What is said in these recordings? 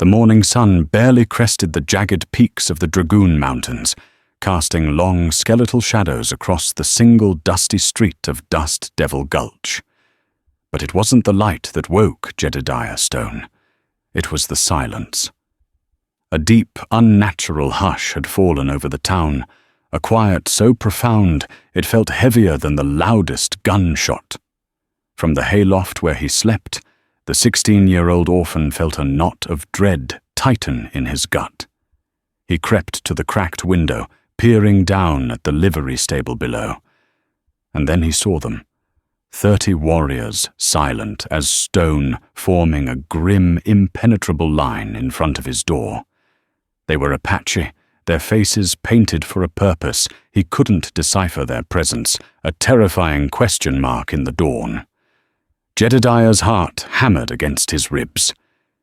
The morning sun barely crested the jagged peaks of the Dragoon Mountains, casting long skeletal shadows across the single dusty street of Dust Devil Gulch. But it wasn't the light that woke Jedediah Stone. It was the silence. A deep, unnatural hush had fallen over the town, a quiet so profound it felt heavier than the loudest gunshot. From the hayloft where he slept, the 16-year-old orphan felt a knot of dread tighten in his gut. He crept to the cracked window, peering down at the livery stable below. And then he saw them, 30 warriors, silent as stone, forming a grim, impenetrable line in front of his door. They were Apache, their faces painted for a purpose. He couldn't decipher their presence, a terrifying question mark in the dawn. Jedediah's heart hammered against his ribs.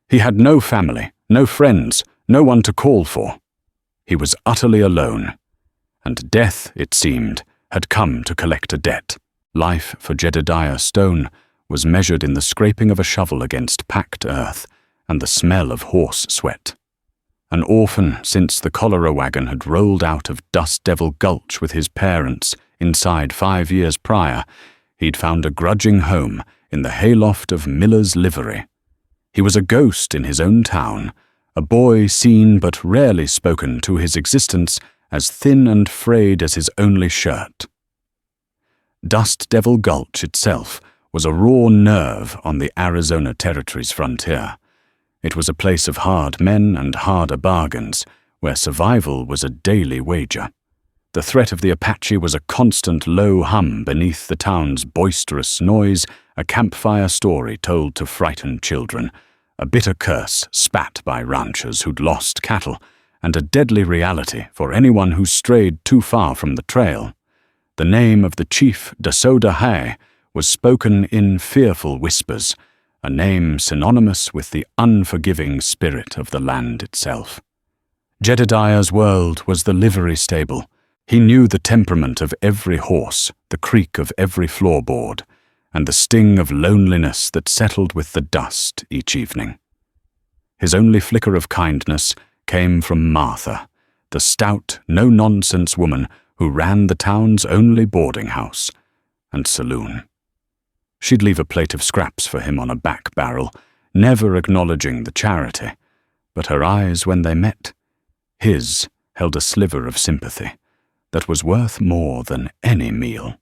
He had no family, no friends, no one to call for. He was utterly alone, and death, it seemed, had come to collect a debt. Life for Jedediah Stone was measured in the scraping of a shovel against packed earth and the smell of horse sweat. An orphan since the cholera wagon had rolled out of Dust Devil Gulch with his parents inside 5 years prior, he'd found a grudging home in the hayloft of Miller's livery. He was a ghost in his own town, a boy seen but rarely spoken to, his existence as thin and frayed as his only shirt. Dust Devil Gulch itself was a raw nerve on the Arizona Territory's frontier. It was a place of hard men and harder bargains, where survival was a daily wager. The threat of the Apache was a constant low hum beneath the town's boisterous noise, a campfire story told to frightened children, a bitter curse spat by ranchers who'd lost cattle, and a deadly reality for anyone who strayed too far from the trail. The name of the chief, Dasoda Hay, was spoken in fearful whispers, a name synonymous with the unforgiving spirit of the land itself. Jedediah's world was the livery stable. He knew the temperament of every horse, the creak of every floorboard, and the sting of loneliness that settled with the dust each evening. His only flicker of kindness came from Martha, the stout, no-nonsense woman who ran the town's only boarding house and saloon. She'd leave a plate of scraps for him on a back barrel, never acknowledging the charity, but her eyes, when they met, his held a sliver of sympathy that was worth more than any meal.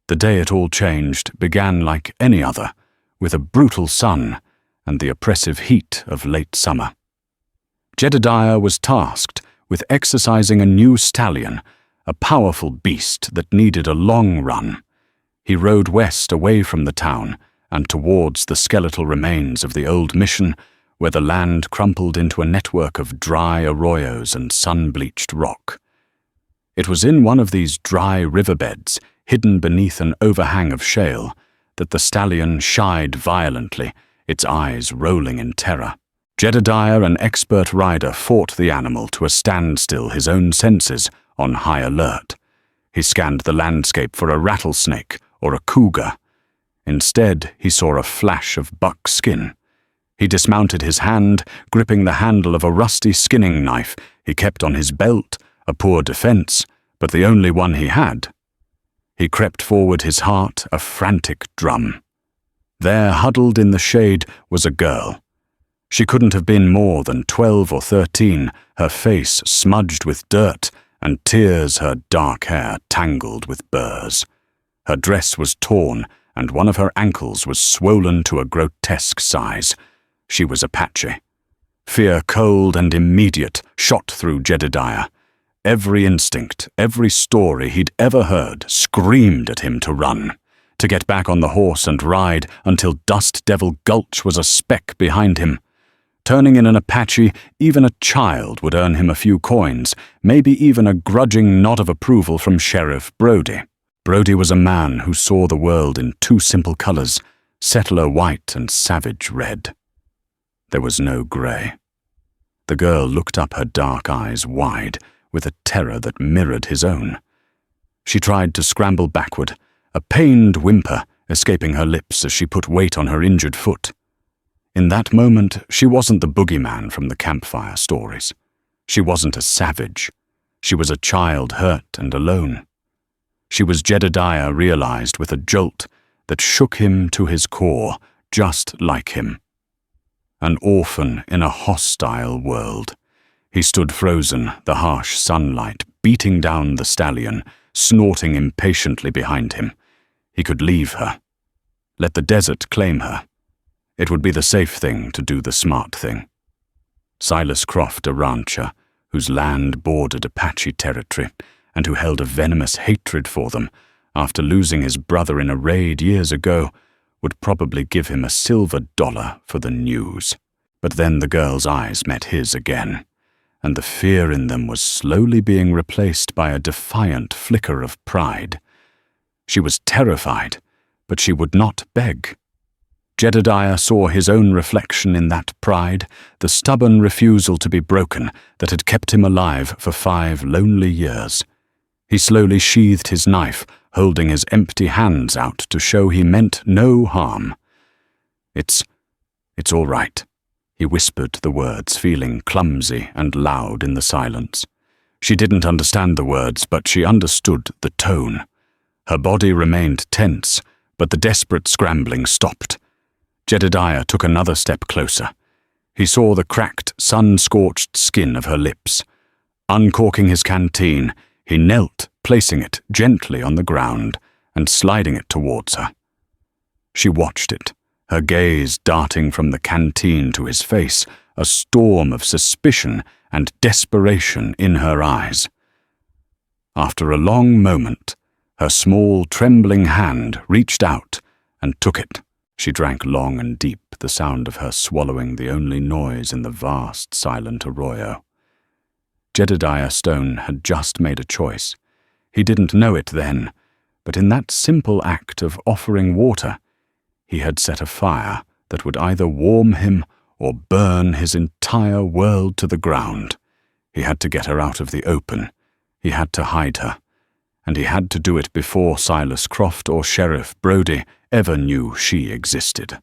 The day it all changed began like any other, with a brutal sun and the oppressive heat of late summer. Jedediah was tasked with exercising a new stallion, a powerful beast that needed a long run. He rode west away from the town and towards the skeletal remains of the old mission, where the land crumpled into a network of dry arroyos and sun-bleached rock. It was in one of these dry riverbeds, hidden beneath an overhang of shale, that the stallion shied violently, its eyes rolling in terror. Jedediah, an expert rider, fought the animal to a standstill, his own senses on high alert. He scanned the landscape for a rattlesnake or a cougar. Instead, he saw a flash of buck skin. He dismounted his hand, gripping the handle of a rusty skinning knife he kept on his belt, a poor defense, but the only one he had. He crept forward, his heart a frantic drum. There, huddled in the shade, was a girl. She couldn't have been more than 12 or 13, her face smudged with dirt, and tears, her dark hair tangled with burrs. Her dress was torn, and one of her ankles was swollen to a grotesque size. She was Apache. Fear, cold and immediate, shot through Jedediah. Every instinct, every story he'd ever heard screamed at him to run, to get back on the horse and ride until Dust Devil Gulch was a speck behind him. Turning in an Apache, even a child would earn him a few coins, maybe even a grudging nod of approval from Sheriff Brody. Brody was a man who saw the world in two simple colors, settler white and savage red. There was no gray. The girl looked up, her dark eyes wide, with a terror that mirrored his own. She tried to scramble backward, a pained whimper escaping her lips as she put weight on her injured foot. In that moment, she wasn't the boogeyman from the campfire stories. She wasn't a savage. She was a child hurt and alone. She was Jedediah realized with a jolt that shook him to his core, just like him. An orphan in a hostile world. He stood frozen, the harsh sunlight beating down the stallion, snorting impatiently behind him. He could leave her. Let the desert claim her. It would be the safe thing to do the smart thing. Silas Croft, a rancher, whose land bordered Apache territory, and who held a venomous hatred for them after losing his brother in a raid years ago, would probably give him a silver dollar for the news. But then the girl's eyes met his again, and the fear in them was slowly being replaced by a defiant flicker of pride. She was terrified, but she would not beg. Jedediah saw his own reflection in that pride, the stubborn refusal to be broken that had kept him alive for 5 lonely years. He slowly sheathed his knife, holding his empty hands out to show he meant no harm. It's all right," he whispered the words, feeling clumsy and loud in the silence. She didn't understand the words, but she understood the tone. Her body remained tense, but the desperate scrambling stopped. Jedediah took another step closer. He saw the cracked, sun-scorched skin of her lips. Uncorking his canteen, he knelt, placing it gently on the ground and sliding it towards her. She watched it, her gaze darting from the canteen to his face, a storm of suspicion and desperation in her eyes. After a long moment, her small, trembling hand reached out and took it. She drank long and deep, the sound of her swallowing the only noise in the vast, silent arroyo. Jedediah Stone had just made a choice. He didn't know it then, but in that simple act of offering water, he had set a fire that would either warm him or burn his entire world to the ground. He had to get her out of the open. He had to hide her. And he had to do it before Silas Croft or Sheriff Brody ever knew she existed.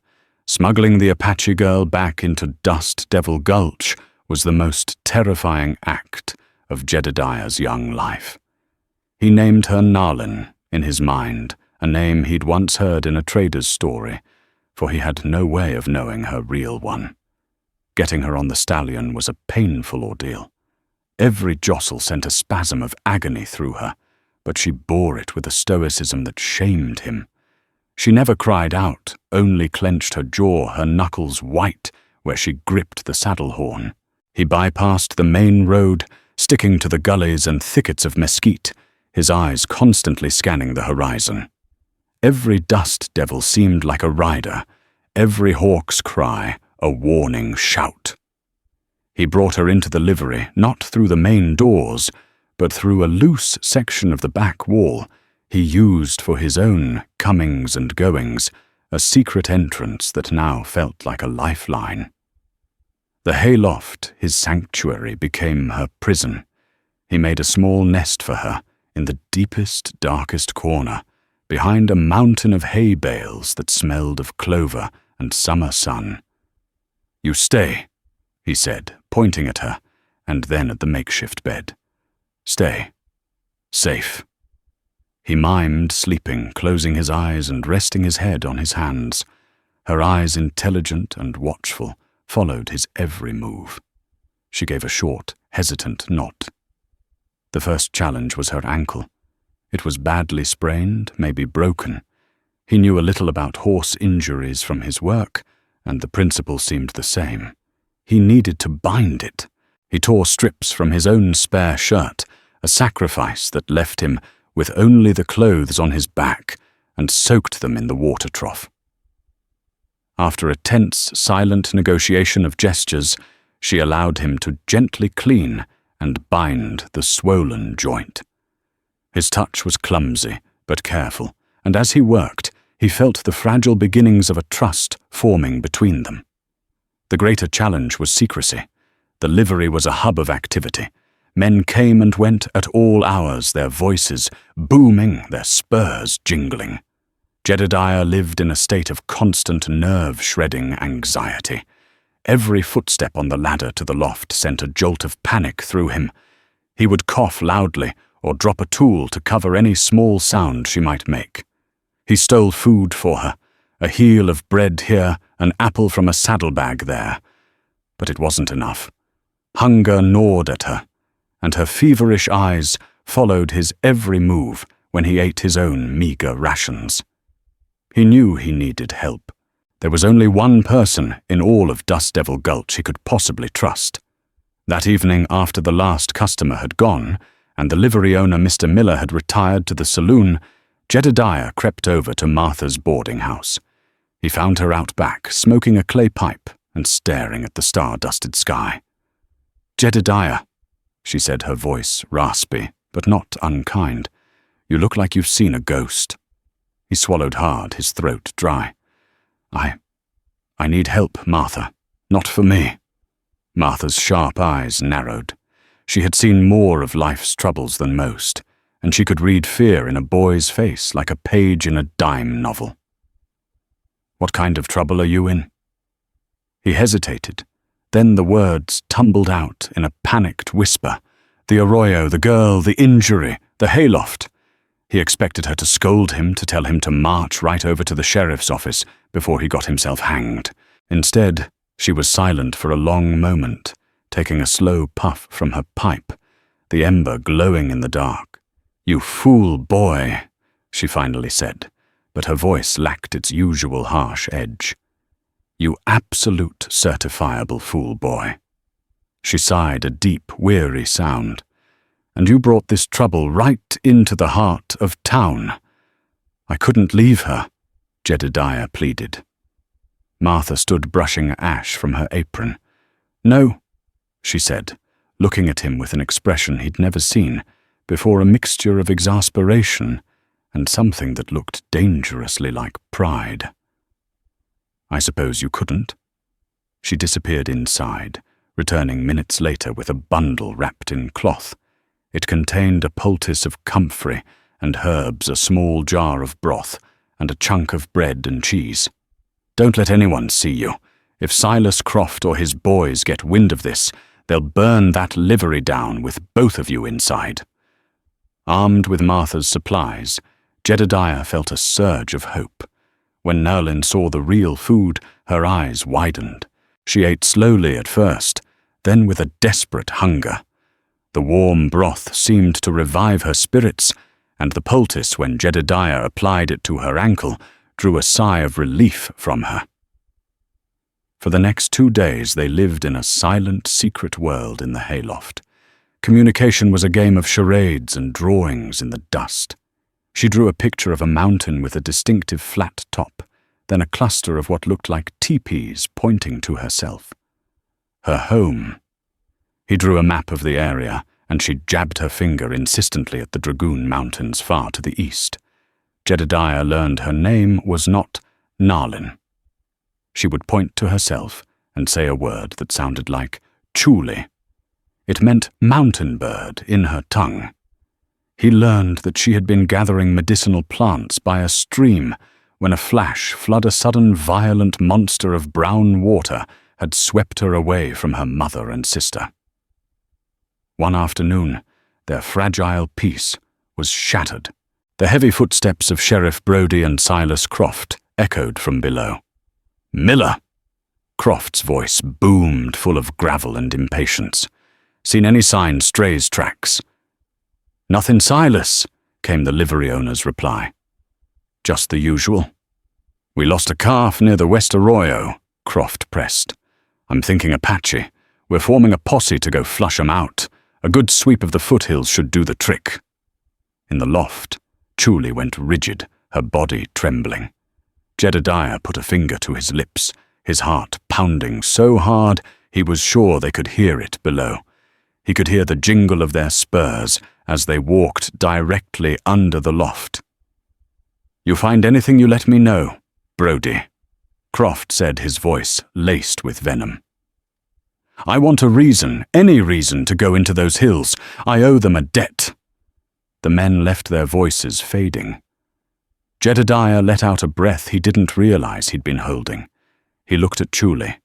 Smuggling the Apache girl back into Dust Devil Gulch was the most terrifying act of Jedediah's young life. He named her Narlin in his mind, a name he'd once heard in a trader's story, for he had no way of knowing her real one. Getting her on the stallion was a painful ordeal. Every jostle sent a spasm of agony through her, but she bore it with a stoicism that shamed him. She never cried out, only clenched her jaw, her knuckles white where she gripped the saddle horn. He bypassed the main road, sticking to the gullies and thickets of mesquite, his eyes constantly scanning the horizon. Every dust devil seemed like a rider, every hawk's cry a warning shout. He brought her into the livery, not through the main doors, but through a loose section of the back wall he used for his own comings and goings, a secret entrance that now felt like a lifeline. The hay loft, his sanctuary, became her prison. He made a small nest for her in the deepest, darkest corner, behind a mountain of hay bales that smelled of clover and summer sun. "You stay," he said, pointing at her, and then at the makeshift bed. "Stay. Safe." He mimed sleeping, closing his eyes and resting his head on his hands. Her eyes, intelligent and watchful, followed his every move. She gave a short, hesitant nod. The first challenge was her ankle. It was badly sprained, maybe broken. He knew a little about horse injuries from his work, and the principle seemed the same. He needed to bind it. He tore strips from his own spare shirt, a sacrifice that left him with only the clothes on his back, and soaked them in the water trough. After a tense, silent negotiation of gestures, she allowed him to gently clean and bind the swollen joint. His touch was clumsy but careful, and as he worked, he felt the fragile beginnings of a trust forming between them. The greater challenge was secrecy. The livery was a hub of activity. Men came and went at all hours, their voices booming, their spurs jingling. Jedediah lived in a state of constant nerve-shredding anxiety. Every footstep on the ladder to the loft sent a jolt of panic through him. He would cough loudly or drop a tool to cover any small sound she might make. He stole food for her, a heel of bread here, an apple from a saddlebag there. But it wasn't enough. Hunger gnawed at her, and her feverish eyes followed his every move when he ate his own meager rations. He knew he needed help. There was only one person in all of Dust Devil Gulch he could possibly trust. That evening, after the last customer had gone, and the livery owner Mr. Miller had retired to the saloon, Jedediah crept over to Martha's boarding house. He found her out back, smoking a clay pipe and staring at the star-dusted sky. "Jedediah," she said, her voice raspy, but not unkind. "You look like you've seen a ghost." He swallowed hard, his throat dry. I need help, Martha. Not for me." Martha's sharp eyes narrowed. She had seen more of life's troubles than most, and she could read fear in a boy's face like a page in a dime novel. "What kind of trouble are you in?" He hesitated. Then the words tumbled out in a panicked whisper. The arroyo, the girl, the injury, the hayloft. He expected her to scold him, to tell him to march right over to the sheriff's office before he got himself hanged. Instead, she was silent for a long moment, taking a slow puff from her pipe, the ember glowing in the dark. "You fool boy," she finally said, but her voice lacked its usual harsh edge. "You absolute certifiable fool boy." She sighed a deep, weary sound. "And you brought this trouble right into the heart of town." "I couldn't leave her," Jedediah pleaded. Martha stood brushing ash from her apron. "No," she said, looking at him with an expression he'd never seen before, a mixture of exasperation and something that looked dangerously like pride. "I suppose you couldn't." She disappeared inside, returning minutes later with a bundle wrapped in cloth. It contained a poultice of comfrey and herbs, a small jar of broth, and a chunk of bread and cheese. "Don't let anyone see you. If Silas Croft or his boys get wind of this, they'll burn that livery down with both of you inside." Armed with Martha's supplies, Jedediah felt a surge of hope. When Nerlin saw the real food, her eyes widened. She ate slowly at first, then with a desperate hunger. The warm broth seemed to revive her spirits, and the poultice, when Jedediah applied it to her ankle, drew a sigh of relief from her. For the next 2 days they lived in a silent, secret world in the hayloft. Communication was a game of charades and drawings in the dust. She drew a picture of a mountain with a distinctive flat top, then a cluster of what looked like teepees pointing to herself. Her home. He drew a map of the area, and she jabbed her finger insistently at the Dragoon Mountains far to the east. Jedediah learned her name was not Narlin. She would point to herself and say a word that sounded like Chuli. It meant mountain bird in her tongue. He learned that she had been gathering medicinal plants by a stream when a flash flood, a sudden violent monster of brown water had swept her away from her mother and sister. One afternoon, their fragile peace was shattered. The heavy footsteps of Sheriff Brody and Silas Croft echoed from below. "Miller!" Croft's voice boomed, full of gravel and impatience. "Seen any sign Stray's tracks?" "Nothing, Silas," came the livery owner's reply. "Just the usual." "We lost a calf near the West Arroyo," Croft pressed. "I'm thinking Apache. We're forming a posse to go flush 'em out. A good sweep of the foothills should do the trick." In the loft, Chuli went rigid, her body trembling. Jedediah put a finger to his lips, his heart pounding so hard he was sure they could hear it below. He could hear the jingle of their spurs as they walked directly under the loft. "You find anything, you let me know, Brody," Croft said, his voice laced with venom. "I want a reason, any reason, to go into those hills. I owe them a debt." The men left their voices fading. Jedediah let out a breath he didn't realize he'd been holding. He looked at Julie.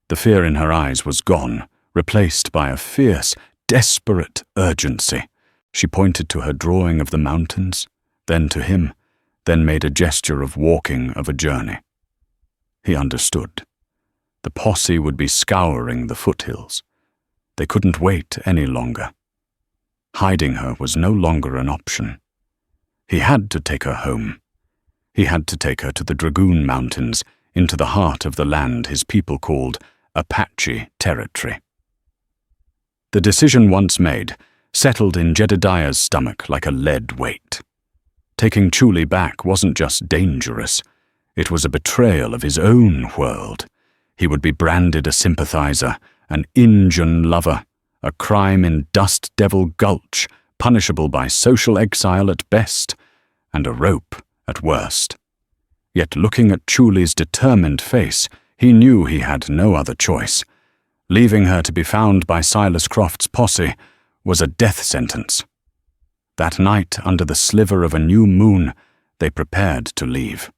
The fear in her eyes was gone, replaced by a fierce, desperate urgency. She pointed to her drawing of the mountains, then to him, then made a gesture of walking of a journey. He understood. The posse would be scouring the foothills. They couldn't wait any longer. Hiding her was no longer an option. He had to take her home. He had to take her to the Dragoon Mountains, into the heart of the land his people called Apache territory. The decision once made settled in Jedediah's stomach like a lead weight. Taking Julie back wasn't just dangerous, it was a betrayal of his own world. He would be branded a sympathizer, an Injun lover, a crime in Dust Devil Gulch, punishable by social exile at best, and a rope at worst. Yet looking at Julie's determined face, he knew he had no other choice. Leaving her to be found by Silas Croft's posse was a death sentence. That night, under the sliver of a new moon, they prepared to leave.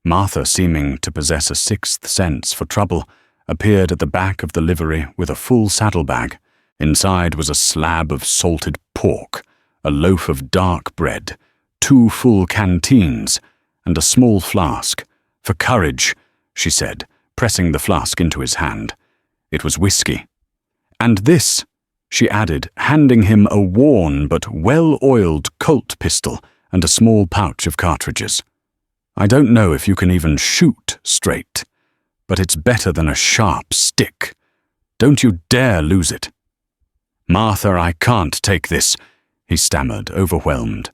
Martha, seeming to possess a sixth sense for trouble, appeared at the back of the livery with a full saddlebag. Inside was a slab of salted pork, a loaf of dark bread, 2 full canteens, and a small flask. "For courage," she said, pressing the flask into his hand. It was whiskey. "And this," she added, handing him a worn but well-oiled Colt pistol and a small pouch of cartridges. "I don't know if you can even shoot straight, but it's better than a sharp stick. Don't you dare lose it." "Martha, I can't take this," he stammered, overwhelmed.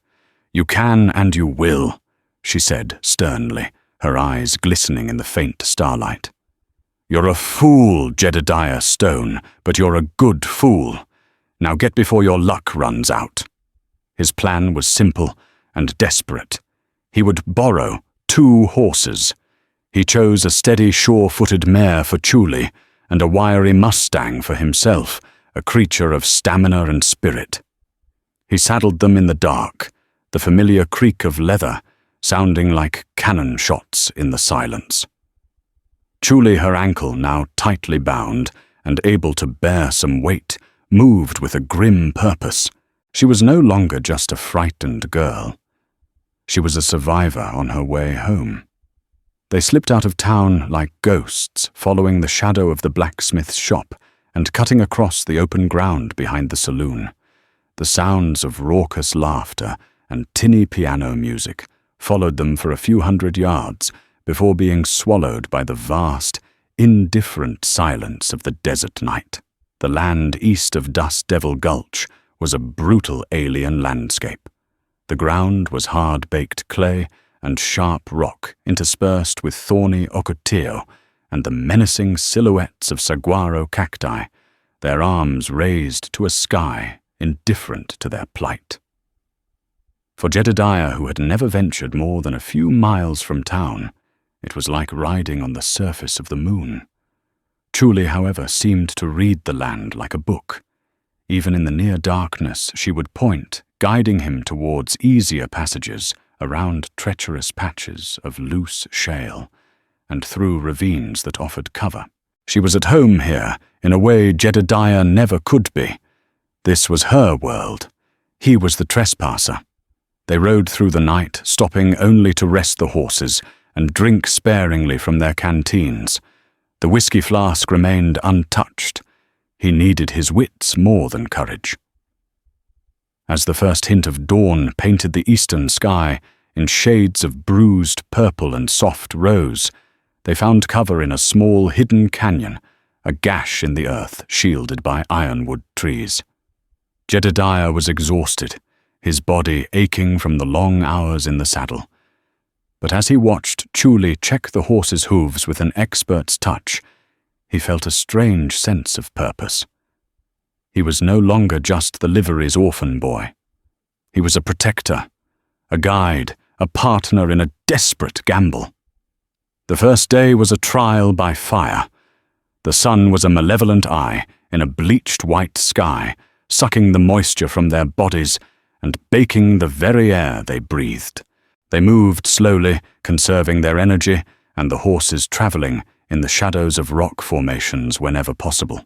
"You can and you will," she said sternly, her eyes glistening in the faint starlight. "You're a fool, Jedediah Stone, but you're a good fool. Now get before your luck runs out." His plan was simple and desperate. He would borrow 2 horses. He chose a steady, sure-footed mare for Julie and a wiry Mustang for himself, a creature of stamina and spirit. He saddled them in the dark, the familiar creak of leather sounding like cannon shots in the silence. Julie, her ankle now tightly bound and able to bear some weight, moved with a grim purpose. She was no longer just a frightened girl. She was a survivor on her way home. They slipped out of town like ghosts, following the shadow of the blacksmith's shop and cutting across the open ground behind the saloon. The sounds of raucous laughter and tinny piano music followed them for a few hundred yards before being swallowed by the vast, indifferent silence of the desert night. The land east of Dust Devil Gulch was a brutal alien landscape. The ground was hard-baked clay and sharp rock interspersed with thorny ocotillo and the menacing silhouettes of saguaro cacti, their arms raised to a sky indifferent to their plight. For Jedediah, who had never ventured more than a few miles from town, it was like riding on the surface of the moon. Julie, however, seemed to read the land like a book. Even in the near darkness, she would point, guiding him towards easier passages around treacherous patches of loose shale and through ravines that offered cover. She was at home here in a way Jedediah never could be. This was her world. He was the trespasser. They rode through the night, stopping only to rest the horses and drink sparingly from their canteens. The whiskey flask remained untouched. He needed his wits more than courage. As the first hint of dawn painted the eastern sky in shades of bruised purple and soft rose, they found cover in a small hidden canyon, a gash in the earth shielded by ironwood trees. Jedediah was exhausted, his body aching from the long hours in the saddle. But as he watched Julie check the horse's hooves with an expert's touch, he felt a strange sense of purpose. He was no longer just the livery's orphan boy. He was a protector, a guide, a partner in a desperate gamble. The first day was a trial by fire. The sun was a malevolent eye in a bleached white sky, sucking the moisture from their bodies and baking the very air they breathed. They moved slowly, conserving their energy, and the horses traveling in the shadows of rock formations whenever possible.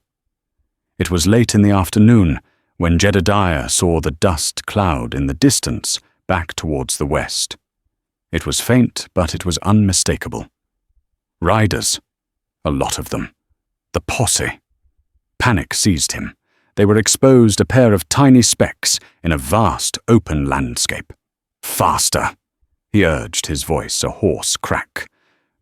It was late in the afternoon when Jedediah saw the dust cloud in the distance back towards the west. It was faint, but it was unmistakable. Riders. A lot of them. The posse. Panic seized him. They were exposed, a pair of tiny specks in a vast open landscape. Faster! He urged, his voice a hoarse crack.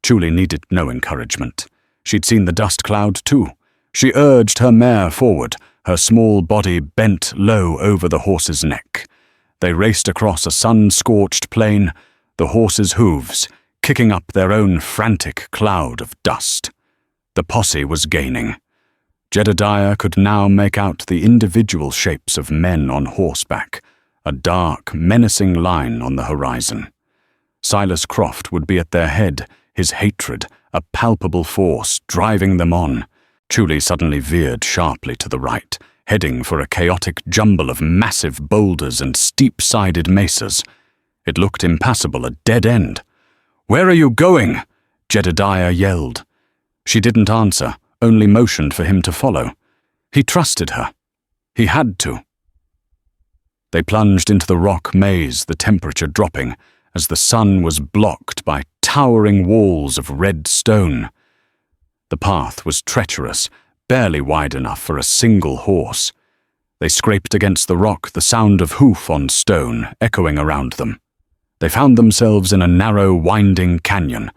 Julie needed no encouragement. She'd seen the dust cloud too. She urged her mare forward, her small body bent low over the horse's neck. They raced across a sun-scorched plain, the horses' hooves kicking up their own frantic cloud of dust. The posse was gaining. Jedediah could now make out the individual shapes of men on horseback, a dark, menacing line on the horizon. Silas Croft would be at their head, his hatred, a palpable force, driving them on. Julie suddenly veered sharply to the right, heading for a chaotic jumble of massive boulders and steep-sided mesas. It looked impassable, a dead end. "Where are you going?" Jedediah yelled. She didn't answer, only motioned for him to follow. He trusted her. He had to. They plunged into the rock maze, the temperature dropping, as the sun was blocked by towering walls of red stone. The path was treacherous, barely wide enough for a single horse. They scraped against the rock, the sound of hoof on stone echoing around them. They found themselves in a narrow, winding canyon.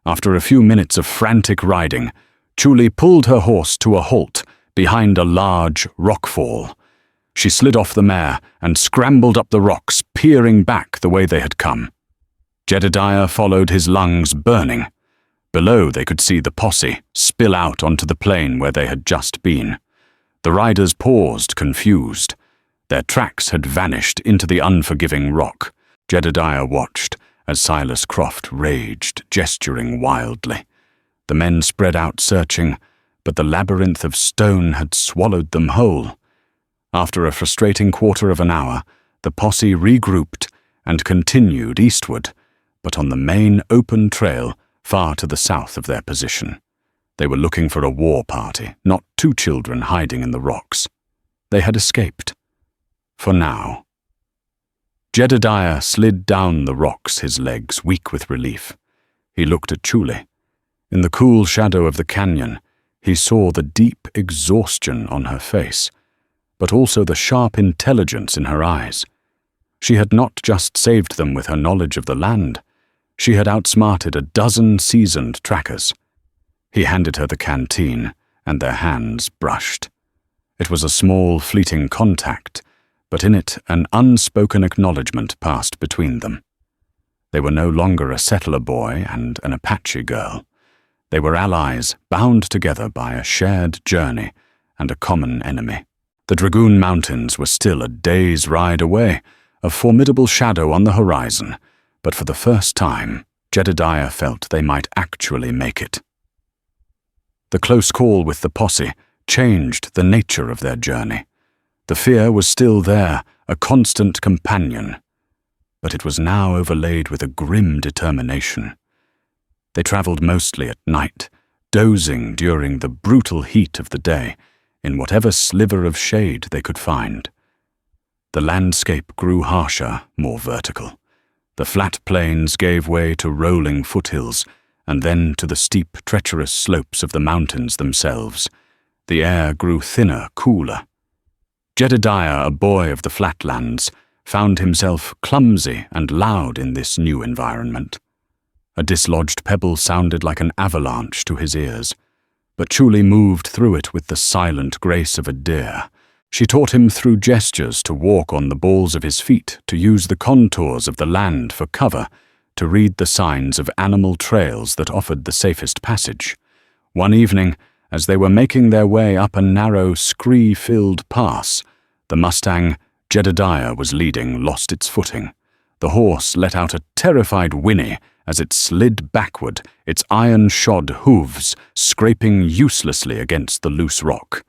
After a few minutes of frantic riding, Julie pulled her horse to a halt behind a large rockfall. She slid off the mare and scrambled up the rocks, peering back the way they had come. Jedediah followed, his lungs burning. Below they could see the posse spill out onto the plain where they had just been. The riders paused, confused. Their tracks had vanished into the unforgiving rock. Jedediah watched as Silas Croft raged, gesturing wildly. The men spread out searching, but the labyrinth of stone had swallowed them whole. After a frustrating quarter of an hour, the posse regrouped and continued eastward, but on the main open trail far to the south of their position. They were looking for a war party, not two children hiding in the rocks. They had escaped. For now. Jedediah slid down the rocks, his legs weak with relief. He looked at Julie. In the cool shadow of the canyon, he saw the deep exhaustion on her face, but also the sharp intelligence in her eyes. She had not just saved them with her knowledge of the land. She had outsmarted a dozen seasoned trackers. He handed her the canteen, and their hands brushed. It was a small, fleeting contact, but in it an unspoken acknowledgement passed between them. They were no longer a settler boy and an Apache girl. They were allies, bound together by a shared journey and a common enemy. The Dragoon Mountains were still a day's ride away, a formidable shadow on the horizon, but for the first time, Jedediah felt they might actually make it. The close call with the posse changed the nature of their journey. The fear was still there, a constant companion, but it was now overlaid with a grim determination. They traveled mostly at night, dozing during the brutal heat of the day, in whatever sliver of shade they could find. The landscape grew harsher, more vertical. The flat plains gave way to rolling foothills, and then to the steep, treacherous slopes of the mountains themselves. The air grew thinner, cooler. Jedediah, a boy of the flatlands, found himself clumsy and loud in this new environment. A dislodged pebble sounded like an avalanche to his ears, but Julie moved through it with the silent grace of a deer. She taught him through gestures to walk on the balls of his feet, to use the contours of the land for cover, to read the signs of animal trails that offered the safest passage. One evening, as they were making their way up a narrow, scree-filled pass, the Mustang Jedediah was leading lost its footing. The horse let out a terrified whinny as it slid backward, its iron-shod hooves scraping uselessly against the loose rock.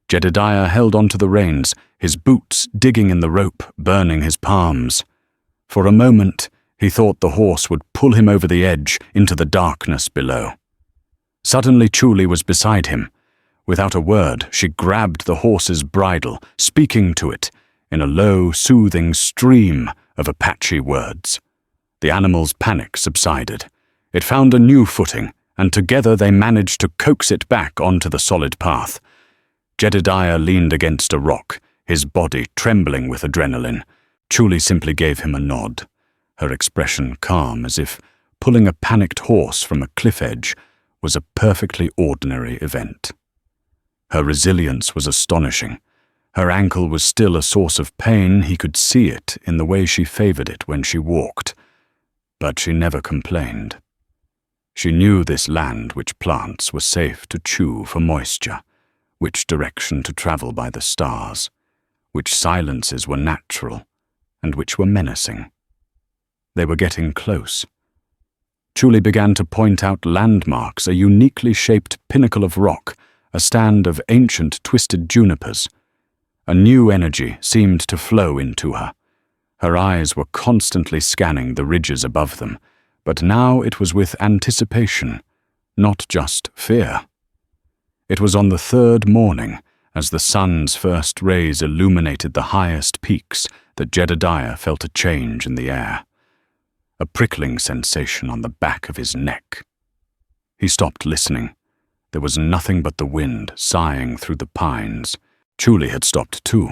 Jedediah held onto the reins, his boots digging in the rope, burning his palms. For a moment, He thought the horse would pull him over the edge into the darkness below. Suddenly Chuli was beside him. Without a word, she grabbed the horse's bridle, speaking to it in a low, soothing stream of Apache words. The animal's panic subsided. It found a new footing, and together they managed to coax it back onto the solid path. Jedediah leaned against a rock, his body trembling with adrenaline. Chuli simply gave him a nod, her expression calm, as if pulling a panicked horse from a cliff edge was a perfectly ordinary event. Her resilience was astonishing. Her ankle was still a source of pain. He could see it in the way she favored it when she walked. But she never complained. She knew this land which plants were safe to chew for moisture, which direction to travel by the stars, which silences were natural, and which were menacing. They were getting close. Chuli began to point out landmarks, a uniquely shaped pinnacle of rock, a stand of ancient twisted junipers. A new energy seemed to flow into her. Her eyes were constantly scanning the ridges above them, but now it was with anticipation, not just fear. It was on the third morning, as the sun's first rays illuminated the highest peaks, that Jedediah felt a change in the air, a prickling sensation on the back of his neck. He stopped listening. There was nothing but the wind sighing through the pines. Chuli had stopped too.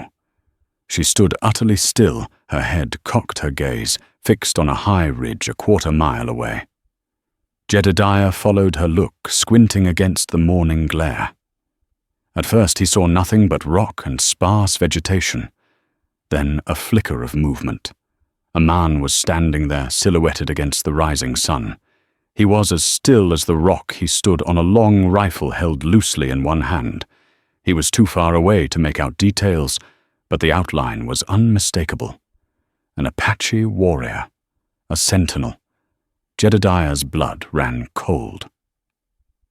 She stood utterly still, her head cocked, her gaze fixed on a high ridge a quarter-mile away. Jedediah followed her look, squinting against the morning glare. At first he saw nothing but rock and sparse vegetation. Then a flicker of movement. A man was standing there, silhouetted against the rising sun. He was as still as the rock. He stood on a long rifle held loosely in one hand. He was too far away to make out details, but the outline was unmistakable. An Apache warrior, a sentinel. Jedediah's blood ran cold.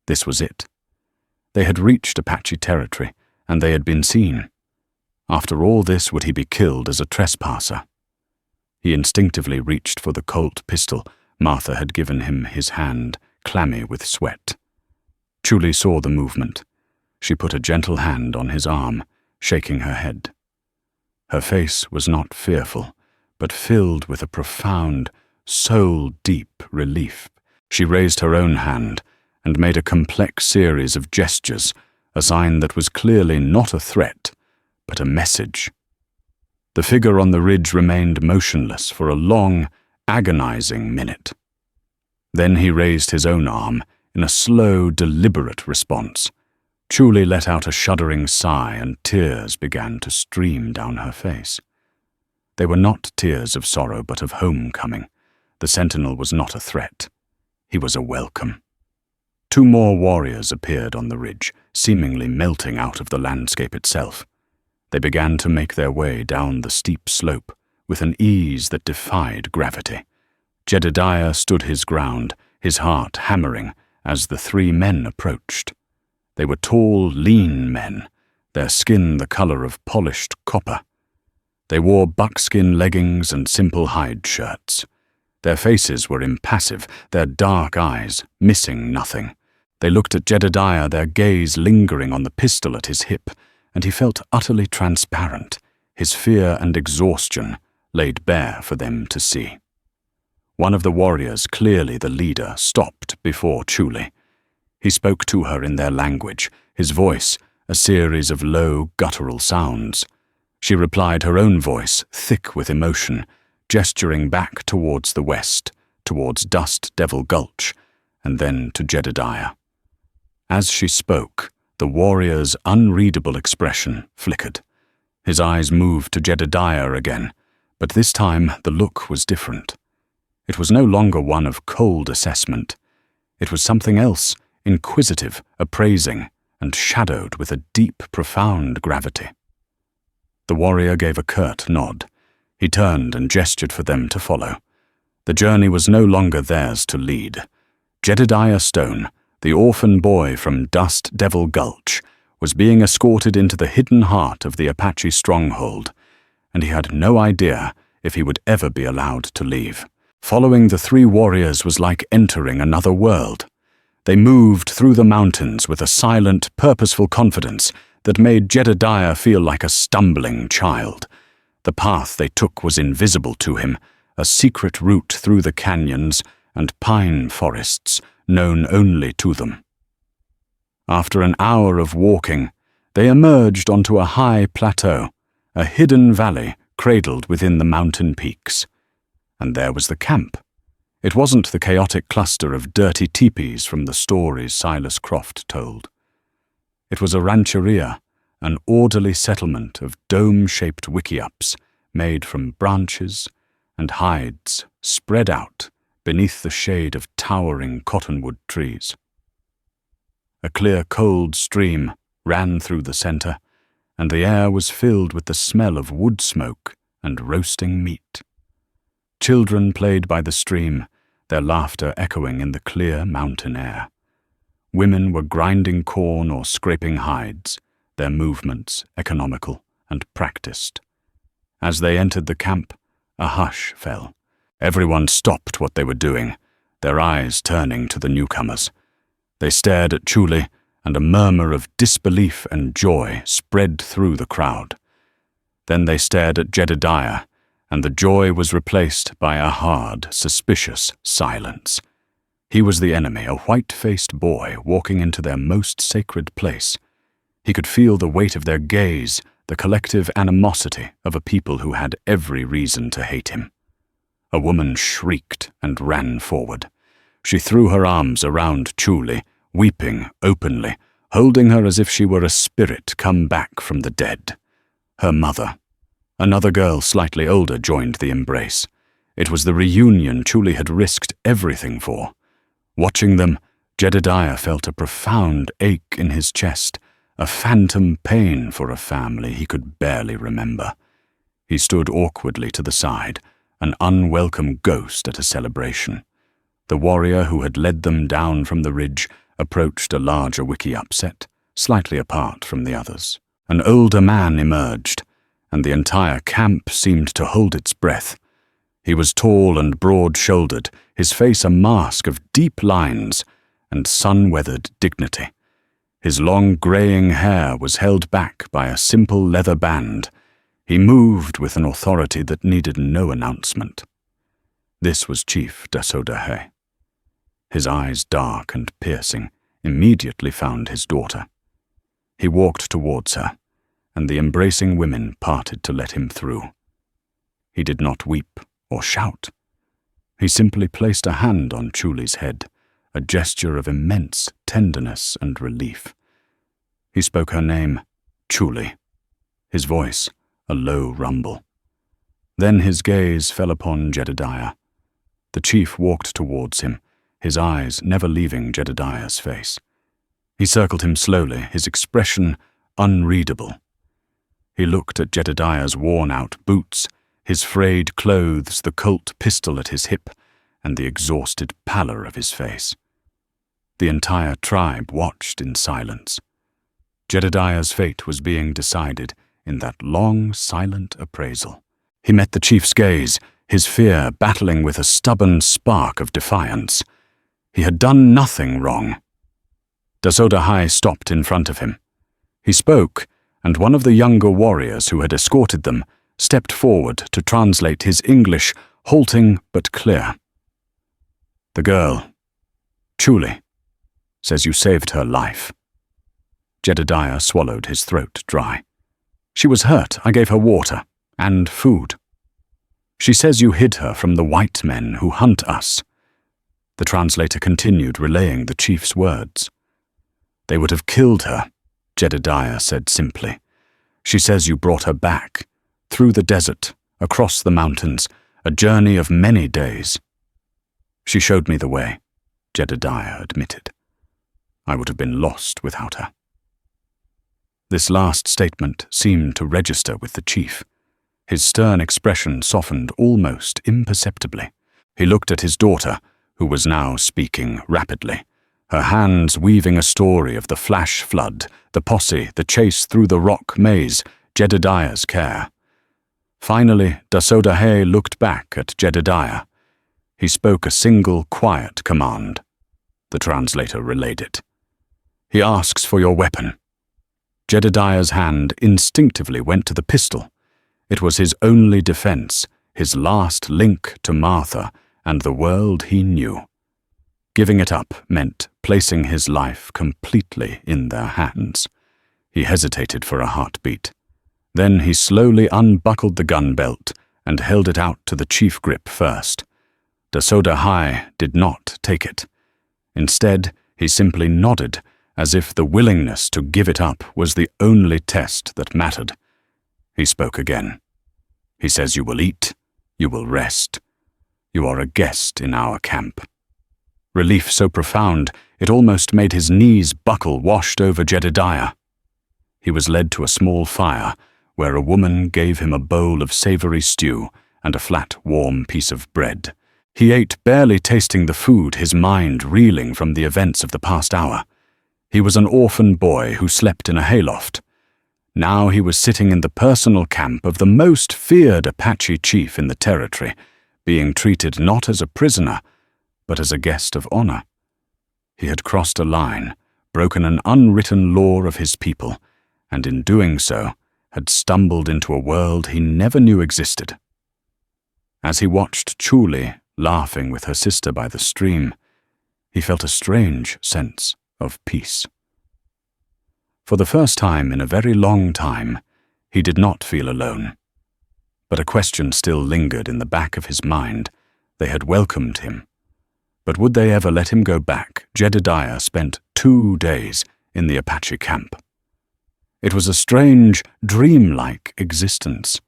This was it. They had reached Apache territory, and they had been seen. After all this, would he be killed as a trespasser? He instinctively reached for the Colt pistol. Martha had given him his hand, clammy with sweat. Chuli saw the movement. She put a gentle hand on his arm, shaking her head. Her face was not fearful, but filled with a profound, soul-deep relief. She raised her own hand and made a complex series of gestures, a sign that was clearly not a threat, but a message. The figure on the ridge remained motionless for a long, agonizing minute. Then he raised his own arm in a slow, deliberate response. Chuli let out a shuddering sigh, and tears began to stream down her face. They were not tears of sorrow, but of homecoming. The sentinel was not a threat. He was a welcome. 2 more warriors appeared on the ridge, seemingly melting out of the landscape itself. They began to make their way down the steep slope with an ease that defied gravity. Jedediah stood his ground, his heart hammering as the 3 men approached. They were tall, lean men, their skin the color of polished copper. They wore buckskin leggings and simple hide shirts. Their faces were impassive, their dark eyes missing nothing. They looked at Jedediah, their gaze lingering on the pistol at his hip, and he felt utterly transparent, his fear and exhaustion laid bare for them to see. One of the warriors, clearly the leader, stopped before Chuli. He spoke to her in their language, his voice a series of low, guttural sounds. She replied, her own voice thick with emotion, gesturing back towards the west, towards Dust Devil Gulch, and then to Jedediah. As she spoke, the warrior's unreadable expression flickered. His eyes moved to Jedediah again, but this time the look was different. It was no longer one of cold assessment. It was something else, inquisitive, appraising, and shadowed with a deep, profound gravity. The warrior gave a curt nod. He turned and gestured for them to follow. The journey was no longer theirs to lead. Jedediah Stone, the orphan boy from Dust Devil Gulch, was being escorted into the hidden heart of the Apache stronghold, and he had no idea if he would ever be allowed to leave. Following the three warriors was like entering another world. They moved through the mountains with a silent, purposeful confidence that made Jedediah feel like a stumbling child. The path they took was invisible to him, a secret route through the canyons and pine forests known only to them. After an hour of walking, they emerged onto a high plateau, a hidden valley cradled within the mountain peaks. And there was the camp. It wasn't the chaotic cluster of dirty teepees from the stories Silas Croft told. It was a rancheria, an orderly settlement of dome-shaped wickiups made from branches and hides spread out beneath the shade of towering cottonwood trees. A clear, cold stream ran through the center, and the air was filled with the smell of wood smoke and roasting meat. Children played by the stream, their laughter echoing in the clear mountain air. Women were grinding corn or scraping hides, their movements economical and practiced. As they entered the camp, a hush fell. Everyone stopped what they were doing, their eyes turning to the newcomers. They stared at Chuli, and a murmur of disbelief and joy spread through the crowd. Then they stared at Jedediah, and the joy was replaced by a hard, suspicious silence. He was the enemy, a white-faced boy walking into their most sacred place. He could feel the weight of their gaze, the collective animosity of a people who had every reason to hate him. A woman shrieked and ran forward. She threw her arms around Chuli, weeping openly, holding her as if she were a spirit come back from the dead. Her mother. Another girl slightly older joined the embrace. It was the reunion Chuli had risked everything for. Watching them, Jedediah felt a profound ache in his chest, a phantom pain for a family he could barely remember. He stood awkwardly to the side, an unwelcome ghost at a celebration. The warrior who had led them down from the ridge approached a larger wickiup set, slightly apart from the others. An older man emerged, and the entire camp seemed to hold its breath. He was tall and broad-shouldered, his face a mask of deep lines and sun-weathered dignity. His long graying hair was held back by a simple leather band. He moved with an authority that needed no announcement. This was Chief Dasodahe. His eyes, dark and piercing, immediately found his daughter. He walked towards her, and the embracing women parted to let him through. He did not weep or shout. He simply placed a hand on Chuli's head, a gesture of immense tenderness and relief. He spoke her name, Chuli, his voice a low rumble. Then his gaze fell upon Jedediah. The chief walked towards him, his eyes never leaving Jedediah's face. He circled him slowly, his expression unreadable. He looked at Jedediah's worn-out boots, his frayed clothes, the Colt pistol at his hip, and the exhausted pallor of his face. The entire tribe watched in silence. Jedediah's fate was being decided in that long, silent appraisal. He met the chief's gaze, his fear battling with a stubborn spark of defiance. He had done nothing wrong. Dasodahe stopped in front of him. He spoke, and one of the younger warriors who had escorted them stepped forward to translate his English, halting but clear. The girl, Chuli, says you saved her life. Jedediah swallowed his throat dry. She was hurt. I gave her water and food. She says you hid her from the white men who hunt us. The translator continued, relaying the chief's words. They would have killed her, Jedediah said simply. She says you brought her back, through the desert, across the mountains, a journey of many days. She showed me the way, Jedediah admitted. I would have been lost without her. This last statement seemed to register with the chief. His stern expression softened almost imperceptibly. He looked at his daughter, who was now speaking rapidly, her hands weaving a story of the flash flood, the posse, the chase through the rock maze, Jedediah's care. Finally, Dasodahe looked back at Jedediah. He spoke a single quiet command. The translator relayed it. "He asks for your weapon." Jedediah's hand instinctively went to the pistol. It was his only defense, his last link to Martha and the world he knew. Giving it up meant placing his life completely in their hands. He hesitated for a heartbeat. Then he slowly unbuckled the gun belt and held it out to the chief grip first. Dasoda High did not take it. Instead, he simply nodded, as if the willingness to give it up was the only test that mattered. He spoke again. "He says you will eat, you will rest. You are a guest in our camp." Relief so profound, it almost made his knees buckle, washed over Jedediah. He was led to a small fire, where a woman gave him a bowl of savory stew and a flat, warm piece of bread. He ate, barely tasting the food, his mind reeling from the events of the past hour. He was an orphan boy who slept in a hayloft. Now he was sitting in the personal camp of the most feared Apache chief in the territory, being treated not as a prisoner, but as a guest of honor. He had crossed a line, broken an unwritten law of his people, and in doing so, had stumbled into a world he never knew existed. As he watched Chuli laughing with her sister by the stream, he felt a strange sense of peace. For the first time in a very long time, he did not feel alone. But a question still lingered in the back of his mind. They had welcomed him. But would they ever let him go back? Jedediah spent 2 days in the Apache camp. It was a strange, dreamlike existence.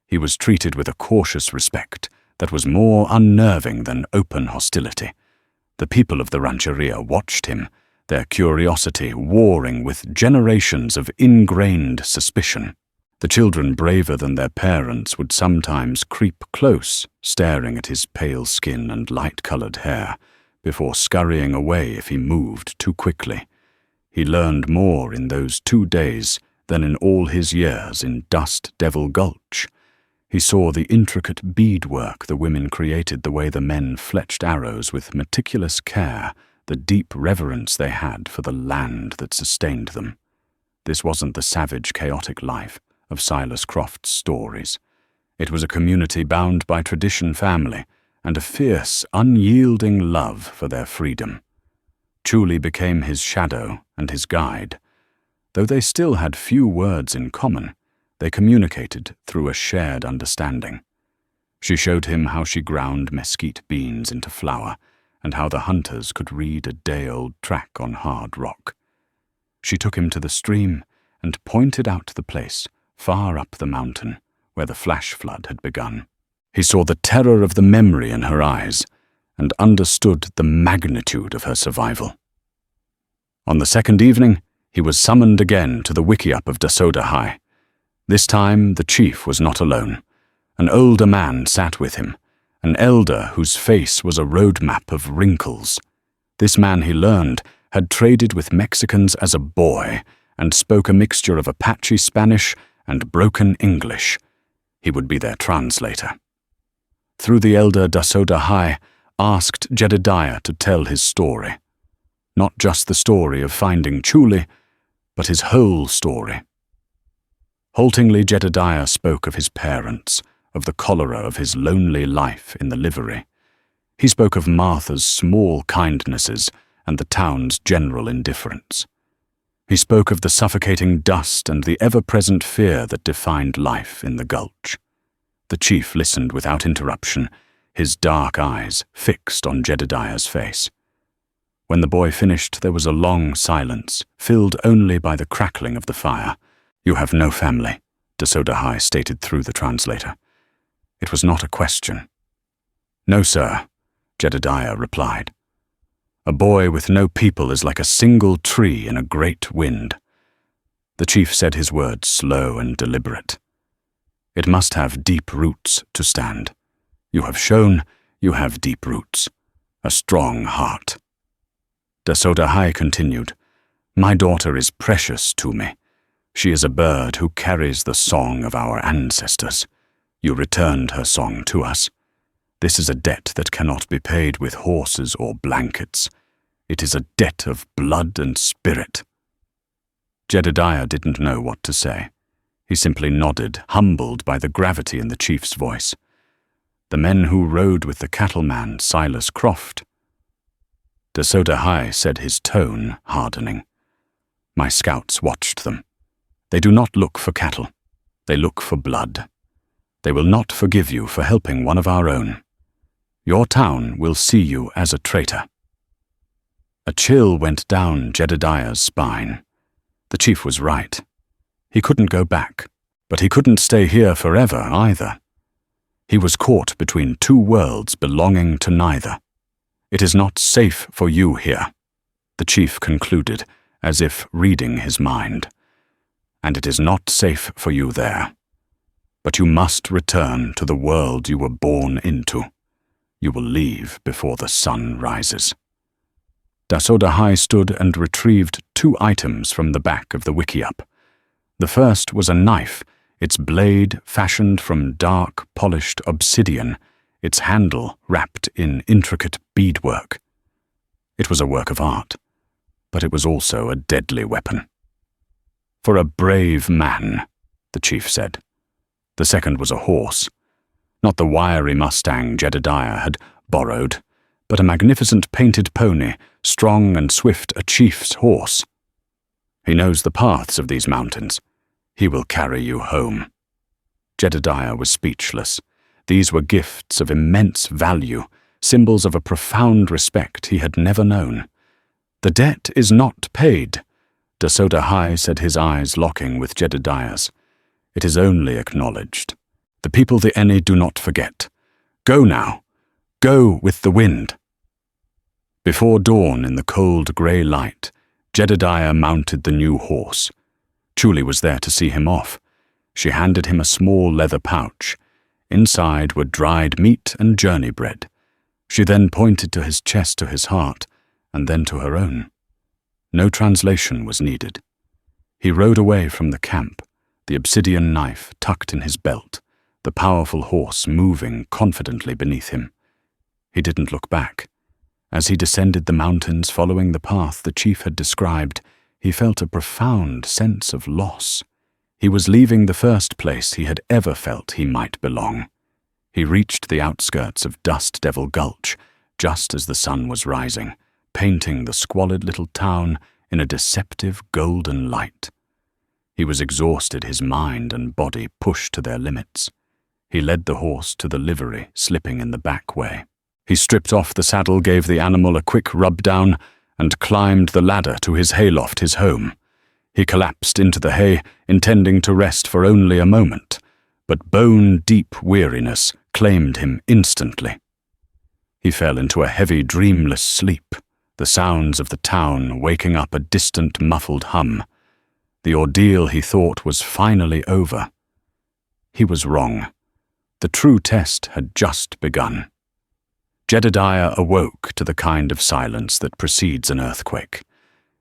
He was treated with a cautious respect that was more unnerving than open hostility. The people of the rancheria watched him, their curiosity warring with generations of ingrained suspicion. The children, braver than their parents, would sometimes creep close, staring at his pale skin and light-colored hair, before scurrying away if he moved too quickly. He learned more in those 2 days than in all his years in Dust Devil Gulch. He saw the intricate beadwork the women created, the way the men fletched arrows with meticulous care, the deep reverence they had for the land that sustained them. This wasn't the savage, chaotic life of Silas Croft's stories. It was a community bound by tradition, family, and a fierce, unyielding love for their freedom. Chuli became his shadow and his guide. Though they still had few words in common, they communicated through a shared understanding. She showed him how she ground mesquite beans into flour, and how the hunters could read a day-old track on hard rock. She took him to the stream and pointed out the place, far up the mountain, where the flash flood had begun. He saw the terror of the memory in her eyes, and understood the magnitude of her survival. On the second evening, he was summoned again to the wickiup of Dasoda High. This time, the chief was not alone. An older man sat with him, an elder whose face was a roadmap of wrinkles. This man, he learned, had traded with Mexicans as a boy and spoke a mixture of Apache Spanish and broken English. He would be their translator. Through the elder, Dasoda High asked Jedediah to tell his story. Not just the story of finding Chuli, but his whole story. Haltingly, Jedediah spoke of his parents, of the cholera of his lonely life in the livery. He spoke of Martha's small kindnesses and the town's general indifference. He spoke of the suffocating dust and the ever-present fear that defined life in the gulch. The chief listened without interruption, his dark eyes fixed on Jedediah's face. When the boy finished, there was a long silence, filled only by the crackling of the fire. "You have no family," Dasoda High stated through the translator. It was not a question. "No, sir," Jedediah replied. "A boy with no people is like a single tree in a great wind." The chief said his words slow and deliberate. "It must have deep roots to stand. You have shown you have deep roots, a strong heart." Dasoda High continued, "My daughter is precious to me. She is a bird who carries the song of our ancestors. You returned her song to us. This is a debt that cannot be paid with horses or blankets. It is a debt of blood and spirit." Jedediah didn't know what to say. He simply nodded, humbled by the gravity in the chief's voice. The men who rode with the cattleman, Silas Croft. Dasodahai said, his tone hardening. "My scouts watched them. They do not look for cattle. They look for blood. They will not forgive you for helping one of our own. Your town will see you as a traitor." A chill went down Jedediah's spine. The chief was right. He couldn't go back, but he couldn't stay here forever either. He was caught between two worlds belonging to neither. "It is not safe for you here," the chief concluded, as if reading his mind. "And it is not safe for you there. But you must return to the world you were born into. You will leave before the sun rises." Dasodahai stood and retrieved 2 items from the back of the wickiup. The first was a knife, its blade fashioned from dark, polished obsidian, its handle wrapped in intricate beadwork. It was a work of art, but it was also a deadly weapon. "For a brave man," the chief said. The second was a horse. Not the wiry Mustang Jedediah had borrowed, but a magnificent painted pony, strong and swift, a chief's horse. "He knows the paths of these mountains. He will carry you home." Jedediah was speechless. These were gifts of immense value, symbols of a profound respect he had never known. "The debt is not paid," Dasodahai said, his eyes locking with Jedediah's. "It is only acknowledged. The people the Eni do not forget. Go now. Go with the wind." Before dawn, in the cold grey light, Jedediah mounted the new horse. Julie was there to see him off. She handed him a small leather pouch. Inside were dried meat and journey bread. She then pointed to his chest, to his heart, and then to her own. No translation was needed. He rode away from the camp, the obsidian knife tucked in his belt, the powerful horse moving confidently beneath him. He didn't look back. As he descended the mountains following the path the chief had described, he felt a profound sense of loss. He was leaving the first place he had ever felt he might belong. He reached the outskirts of Dust Devil Gulch just as the sun was rising, painting the squalid little town in a deceptive golden light. He was exhausted, his mind and body pushed to their limits. He led the horse to the livery, slipping in the back way. He stripped off the saddle, gave the animal a quick rub-down, and climbed the ladder to his hayloft, his home. He collapsed into the hay, intending to rest for only a moment, but bone-deep weariness claimed him instantly. He fell into a heavy, dreamless sleep, the sounds of the town waking up a distant, muffled hum. The ordeal, he thought, was finally over. He was wrong. The true test had just begun. Jedediah awoke to the kind of silence that precedes an earthquake.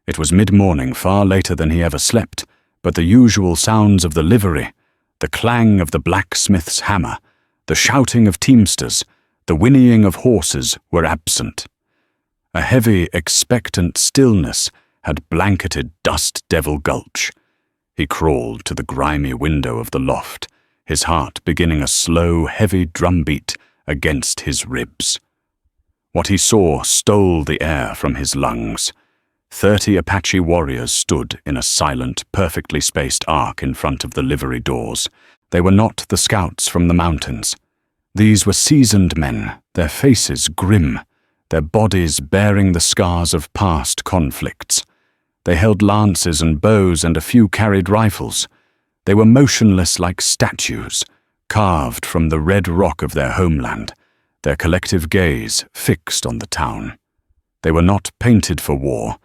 It was mid-morning, far later than he ever slept, but the usual sounds of the livery, the clang of the blacksmith's hammer, the shouting of teamsters, the whinnying of horses were absent. A heavy, expectant stillness had blanketed Dust Devil Gulch. He crawled to the grimy window of the loft, his heart beginning a slow, heavy drumbeat against his ribs. What he saw stole the air from his lungs. 30 Apache warriors stood in a silent, perfectly spaced arc in front of the livery doors. They were not the scouts from the mountains. These were seasoned men, their faces grim, their bodies bearing the scars of past conflicts. They held lances and bows, and a few carried rifles. They were motionless like statues, carved from the red rock of their homeland, their collective gaze fixed on the town. They were not painted for war,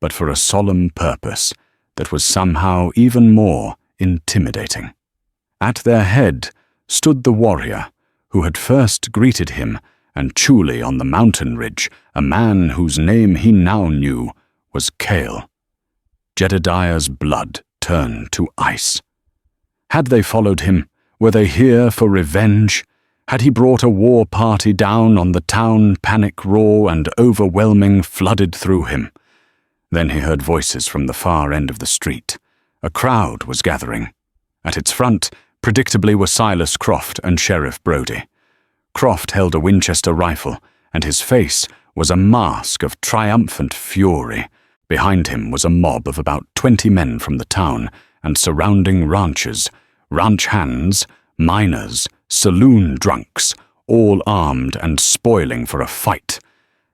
but for a solemn purpose that was somehow even more intimidating. At their head stood the warrior who had first greeted him, and truly on the mountain ridge, a man whose name he now knew was Kale. Jedediah's blood turned to ice. Had they followed him? Were they here for revenge? Had he brought a war party down on the town? Panic raw and overwhelming flooded through him. Then he heard voices from the far end of the street. A crowd was gathering. At its front, predictably, were Silas Croft and Sheriff Brodie. Croft held a Winchester rifle, and his face was a mask of triumphant fury. Behind him was a mob of about 20 men from the town and surrounding ranches, ranch hands, miners, saloon drunks, all armed and spoiling for a fight.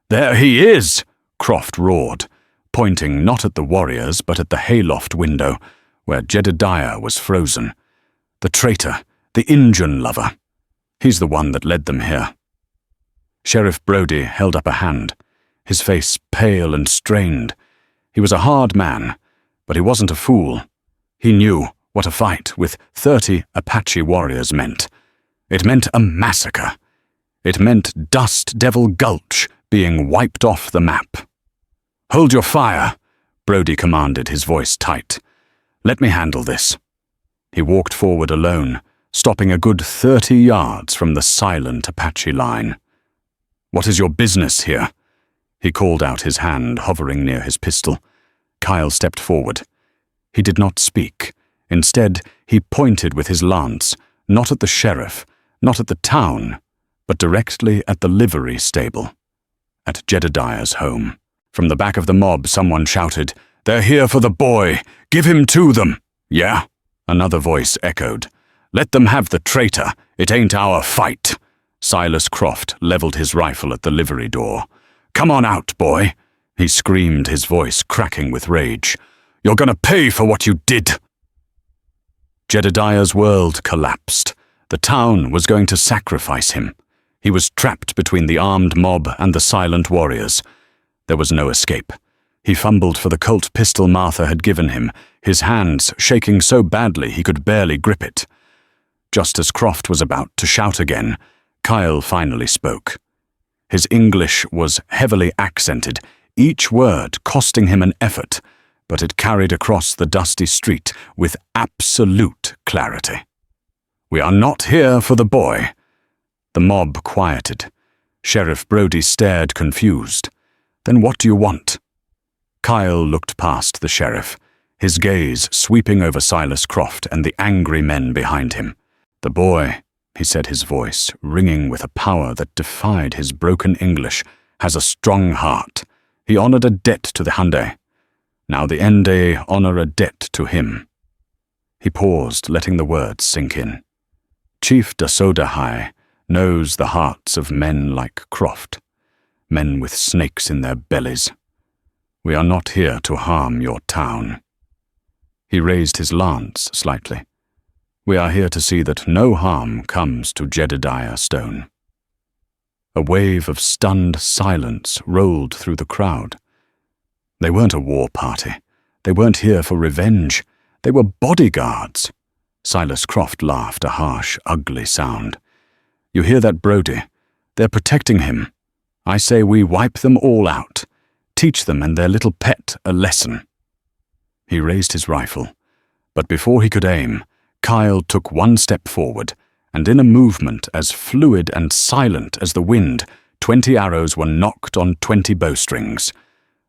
"There he is!" Croft roared, pointing not at the warriors but at the hayloft window, where Jedediah was frozen. "The traitor, the Injun lover. He's the one that led them here." Sheriff Brodie held up a hand, his face pale and strained. He was a hard man, but he wasn't a fool. He knew what a fight with 30 Apache warriors meant. It meant a massacre. It meant Dust Devil Gulch being wiped off the map. "Hold your fire," Brodie commanded, his voice tight. "Let me handle this." He walked forward alone, stopping a good 30 yards from the silent Apache line. "What is your business here?" He called out, his hand hovering near his pistol. Kyle stepped forward. He did not speak. Instead, he pointed with his lance, not at the sheriff, not at the town, but directly at the livery stable, at Jedediah's home. From the back of the mob, someone shouted, "They're here for the boy! Give him to them!" "Yeah?" Another voice echoed. "Let them have the traitor! It ain't our fight!" Silas Croft leveled his rifle at the livery door. "Come on out, boy!" he screamed, his voice cracking with rage. "You're gonna pay for what you did!" Jedediah's world collapsed. The town was going to sacrifice him. He was trapped between the armed mob and the silent warriors. There was no escape. He fumbled for the Colt pistol Martha had given him, his hands shaking so badly he could barely grip it. Just as Croft was about to shout again, Kyle finally spoke. His English was heavily accented, each word costing him an effort, but it carried across the dusty street with absolute clarity. "We are not here for the boy." The mob quieted. Sheriff Brodie stared confused. "Then what do you want?" Kyle looked past the sheriff, his gaze sweeping over Silas Croft and the angry men behind him. "The boy," he said, his voice ringing with a power that defied his broken English, "has a strong heart. He honored a debt to the Hyundai. Now the Ende honor a debt to him." He paused, letting the words sink in. "Chief Dasodahai knows the hearts of men like Croft, men with snakes in their bellies. We are not here to harm your town." He raised his lance slightly. "We are here to see that no harm comes to Jedediah Stone." A wave of stunned silence rolled through the crowd. They weren't a war party. They weren't here for revenge. They were bodyguards. Silas Croft laughed, a harsh, ugly sound. "You hear that, Brodie? They're protecting him. I say we wipe them all out. Teach them and their little pet a lesson." He raised his rifle, but before he could aim, Kyle took one step forward, and in a movement as fluid and silent as the wind, 20 arrows were knocked on 20 bowstrings.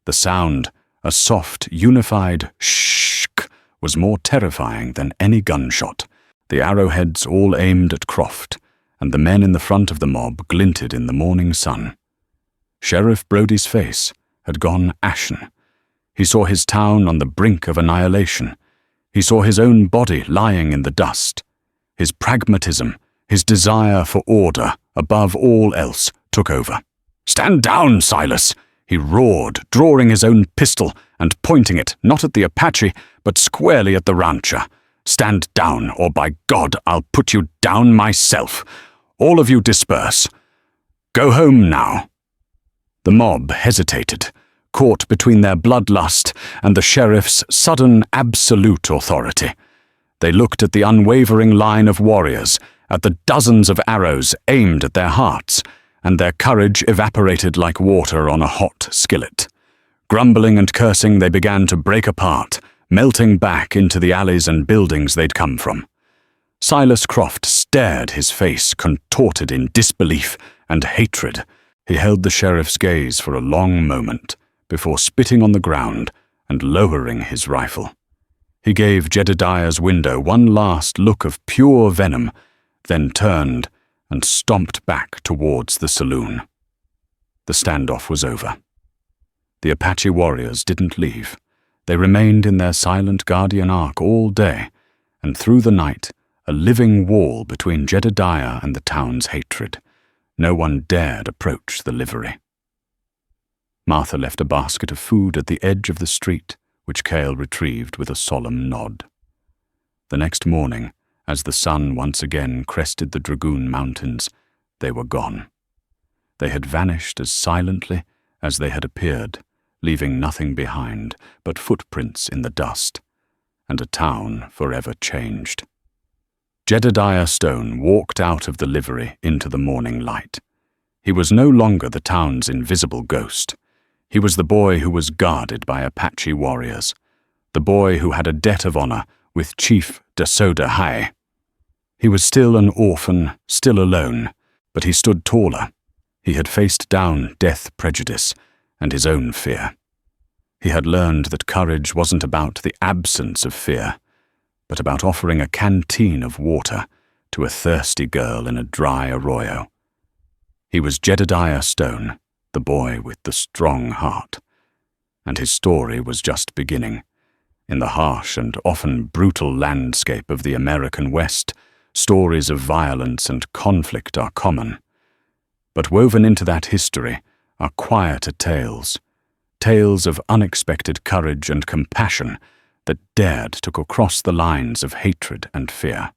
The sound, a soft, unified shk, was more terrifying than any gunshot. The arrowheads all aimed at Croft, and the men in the front of the mob glinted in the morning sun. Sheriff Brodie's face had gone ashen. He saw his town on the brink of annihilation. He saw his own body lying in the dust. His pragmatism, his desire for order, above all else, took over. "Stand down, Silas!" he roared, drawing his own pistol and pointing it not at the Apache, but squarely at the rancher. "Stand down, or by God, I'll put you down myself. All of you disperse. Go home now." The mob hesitated, caught between their bloodlust and the sheriff's sudden absolute authority. They looked at the unwavering line of warriors, at the dozens of arrows aimed at their hearts, and their courage evaporated like water on a hot skillet. Grumbling and cursing, they began to break apart, melting back into the alleys and buildings they'd come from. Silas Croft stared, his face contorted in disbelief and hatred. He held the sheriff's gaze for a long moment before spitting on the ground and lowering his rifle. He gave Jedediah's window one last look of pure venom, then turned and stomped back towards the saloon. The standoff was over. The Apache warriors didn't leave. They remained in their silent guardian ark all day, and through the night, a living wall between Jedediah and the town's hatred. No one dared approach the livery. Martha left a basket of food at the edge of the street, which Cale retrieved with a solemn nod. The next morning, as the sun once again crested the Dragoon Mountains, they were gone. They had vanished as silently as they had appeared, leaving nothing behind but footprints in the dust, and a town forever changed. Jedediah Stone walked out of the livery into the morning light. He was no longer the town's invisible ghost. He was the boy who was guarded by Apache warriors, the boy who had a debt of honor with Chief Dasoda High. He was still an orphan, still alone, but he stood taller. He had faced down death prejudice and his own fear. He had learned that courage wasn't about the absence of fear, but about offering a canteen of water to a thirsty girl in a dry arroyo. He was Jedediah Stone, the boy with the strong heart. And his story was just beginning. In the harsh and often brutal landscape of the American West, stories of violence and conflict are common. But woven into that history are quieter tales, tales of unexpected courage and compassion that dared to go across the lines of hatred and fear.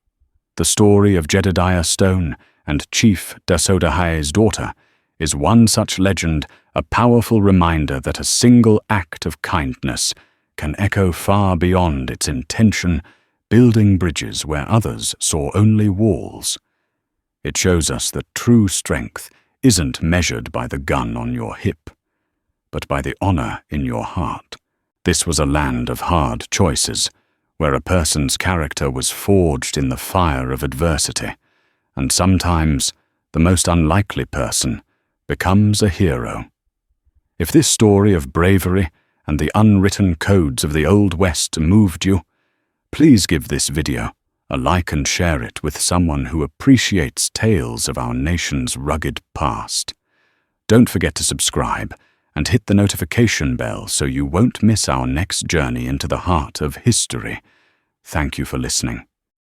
The story of Jedediah Stone and Chief Dasoda High's daughter is one such legend, a powerful reminder that a single act of kindness can echo far beyond its intention, building bridges where others saw only walls. It shows us that true strength isn't measured by the gun on your hip, but by the honor in your heart. This was a land of hard choices, where a person's character was forged in the fire of adversity, and sometimes the most unlikely person becomes a hero. If this story of bravery and the unwritten codes of the Old West moved you, please give this video a like and share it with someone who appreciates tales of our nation's rugged past. Don't forget to subscribe and hit the notification bell so you won't miss our next journey into the heart of history. Thank you for listening.